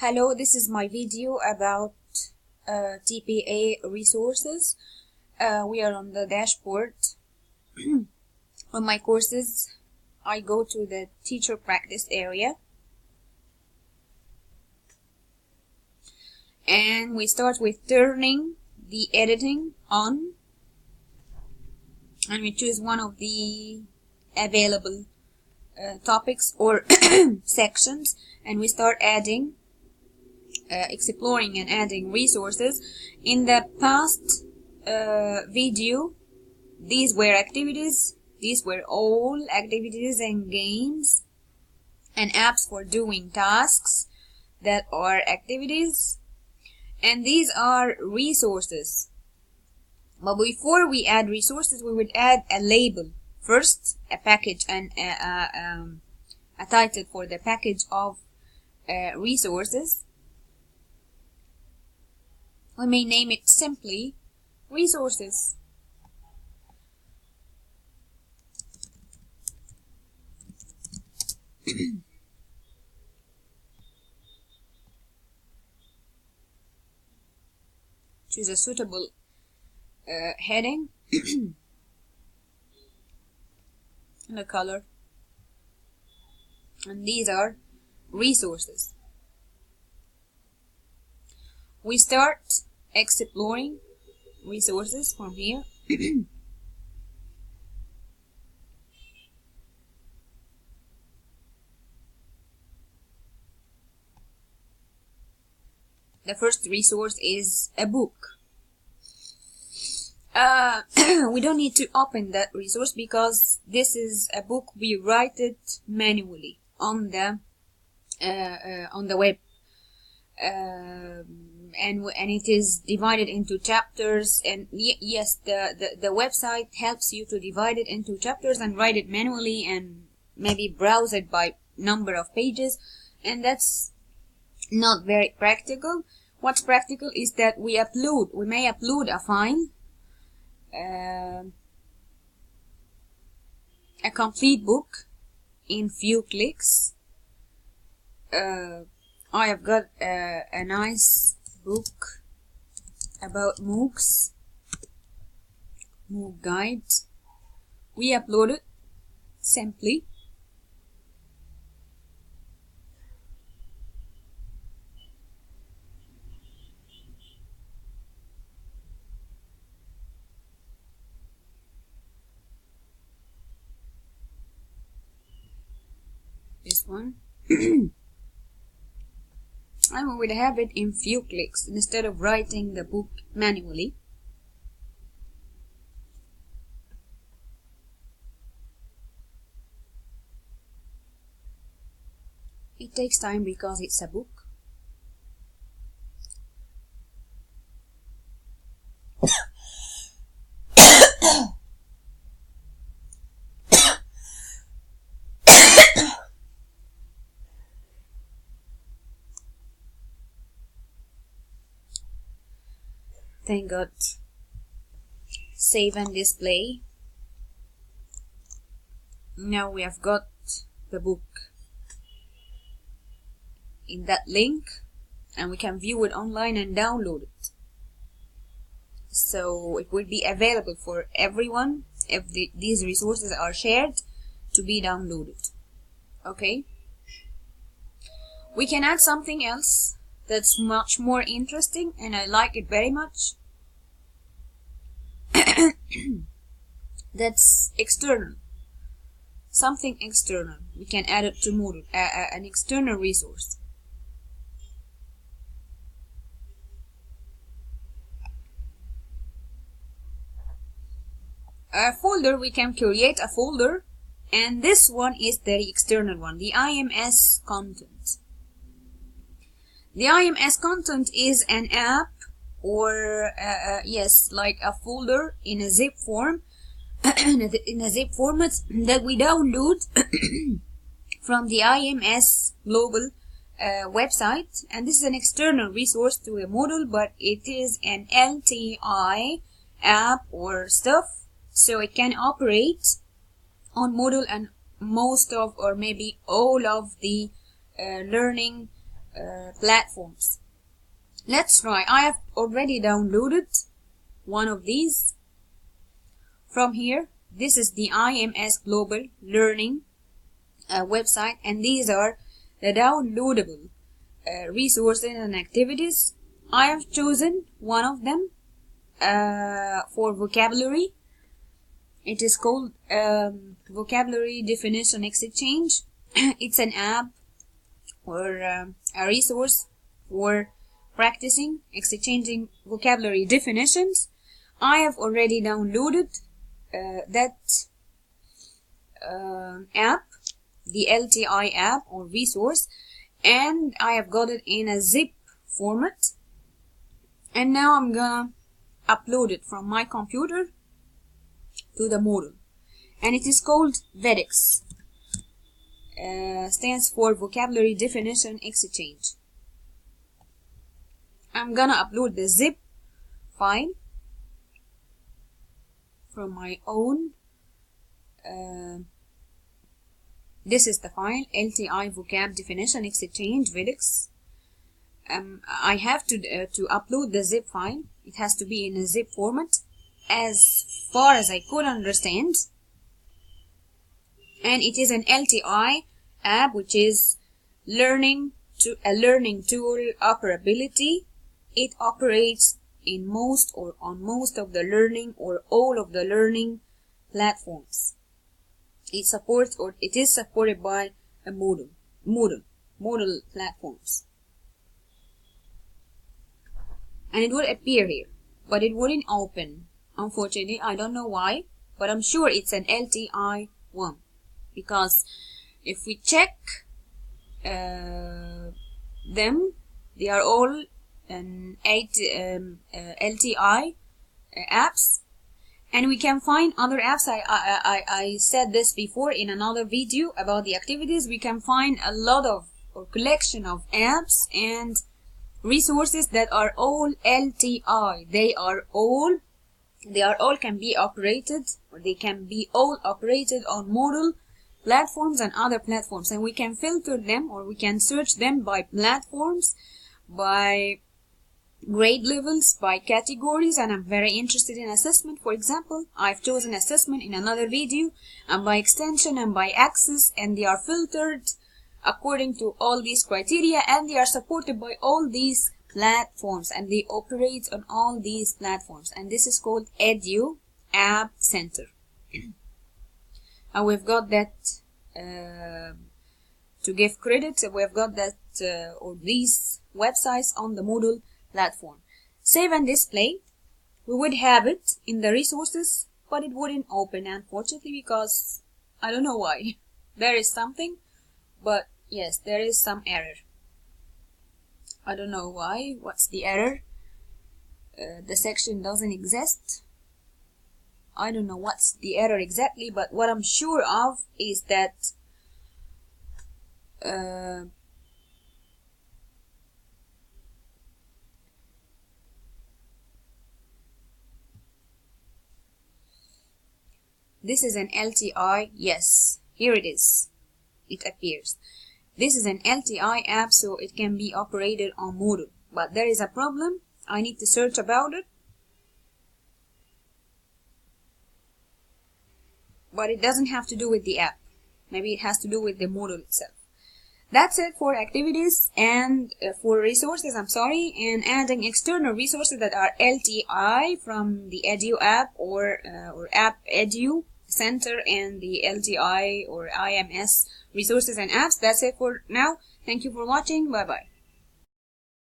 Hello, this is my video about TPA Resources. We are on the dashboard. On my courses, I go to the teacher practice area. And we start with turning the editing on. And we choose one of the available topics or sections. And we start adding exploring and adding resources. In the past video, these were activities. These were all activities and games and apps for doing tasks that are activities, and these are resources. But before we add resources, we would add a label first, a package, and a title for the package of resources. We may name it simply resources. Choose a suitable heading and a color. And these are resources. We start exploring resources from here. The first resource is a book. We don't need to open that resource because this is a book. We write it manually on the web. And it is divided into chapters, and yes, the website helps you to divide it into chapters and write it manually and maybe browse it by number of pages, and that's not very practical. What's practical is that we may upload a file, a complete book in few clicks. I have got a nice book about MOOC guide. We upload it simply. This one. And we would have it in few clicks instead of writing the book manually. It takes time because it's a book. Thank God. Save and display. Now we have got the book in that link, and we can view it online and download it. So it will be available for everyone if these resources are shared to be downloaded. Okay? We can add something else that's much more interesting, and I like it very much. That's external. Something external. We can add it to Moodle, an external resource. A folder, we can create a folder, and this one is the external one, the IMS content. The IMS content is an app or yes, like a folder in a zip form, in a zip format that we download from the IMS global website. And this is an external resource to a Moodle, but it is an LTI app or stuff, so it can operate on Moodle and most of, or maybe all of the learning platforms. Let's try. I have already downloaded one of these from here. This is the IMS Global Learning website, and these are the downloadable resources and activities. I have chosen one of them for vocabulary. It is called Vocabulary Definition Exchange. It's an app or a resource for practicing exchanging vocabulary definitions. I have already downloaded that app, the LTI app or resource, and I have got it in a zip format, and now I'm gonna upload it from my computer to the model, and it is called VEDEX, stands for Vocabulary Definition Exchange. I'm gonna upload the zip file from my own. This is the file, LTI Vocab Definition Exchange VEDEX. I have to upload the zip file. It has to be in a zip format, as far as I could understand. And it is an LTI app, which is a learning tool operability. It operates in most or on most of the learning or all of the learning platforms. It supports, or it is supported by a model platforms. And it would appear here, but it wouldn't open. Unfortunately, I don't know why, but I'm sure it's an LTI one, because if we check them, they are all 8 LTI apps, and we can find other apps. I said this before in another video about the activities. We can find a lot of or collection of apps and resources that are all LTI. They are all can be operated, or they can be all operated on model platforms and other platforms, and we can filter them, or we can search them by platforms, by grade levels, by categories. And I'm very interested in assessment, for example. I've chosen assessment in another video, and by extension and by access, and they are filtered according to all these criteria, and they are supported by all these platforms, and they operate on all these platforms. And this is called Edu App Center. And we've got that to give credit, we've got that or these websites on the Moodle platform. Save and display. We would have it in the resources, but it wouldn't open, unfortunately, because I don't know why. There is something, but yes, there is some error. I don't know why. What's the error? The section doesn't exist. I don't know what's the error exactly, but what I'm sure of is that this is an LTI. Yes, here it is. It appears. This is an LTI app, so it can be operated on Moodle. But there is a problem. I need to search about it. But it doesn't have to do with the app. Maybe it has to do with the Moodle itself. That's it for activities and for resources, and adding external resources that are LTI from the Edu app or App Edu Center and the LTI or IMS resources and apps. That's it for now. Thank you for watching. Bye bye.